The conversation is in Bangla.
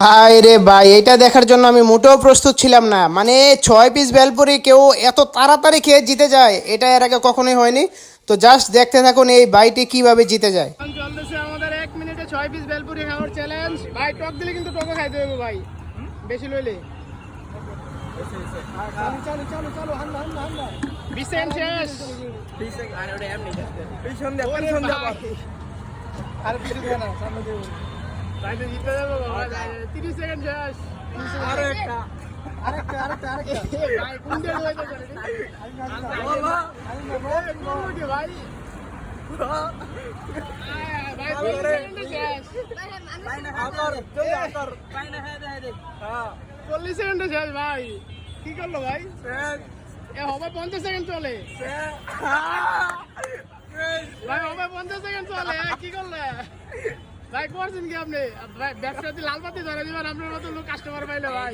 ভাই রে ভাই, এটা দেখার জন্য আমি মোটেও প্রস্তুত ছিলাম না। মানে 6 পিস বেলপুরি কেউ এত তাড়াতাড়ি খেয়ে জিতে যায়, এটা এর আগে কখনোই হয়নি। তো জাস্ট দেখতে থাকুন এই বাইটি কিভাবে জিতে যায়। চলতেছে আমাদের 1 মিনিটে 6 পিস বেলপুরি খাওয়ার চ্যালেঞ্জ। ভাই টক দিলে কিন্তু টকও খাইতে হবে ভাই, বেশি লইলে। 20 সেকেন্ড শেষ। ভাই তো জিতে যাবো ভাই, 30 সেকেন্ড শেষ। ভাই কোন দিয়ে হইতে পারে ভাই? ভাই 30 সেকেন্ড শেষ। 40 সেকেন্ড শেষ ভাই। কি করলো ভাই? এ হবে 50 সেকেন্ড চলে ভাই, হবে 50 সেকেন্ড চলে। কি করলে ভাই? করছেন কি আপনি? ভাই ব্যবসাতে লাল বাতি ধরে দিবেন আপনার মতো লোক কাস্টমার পাইলে ভাই।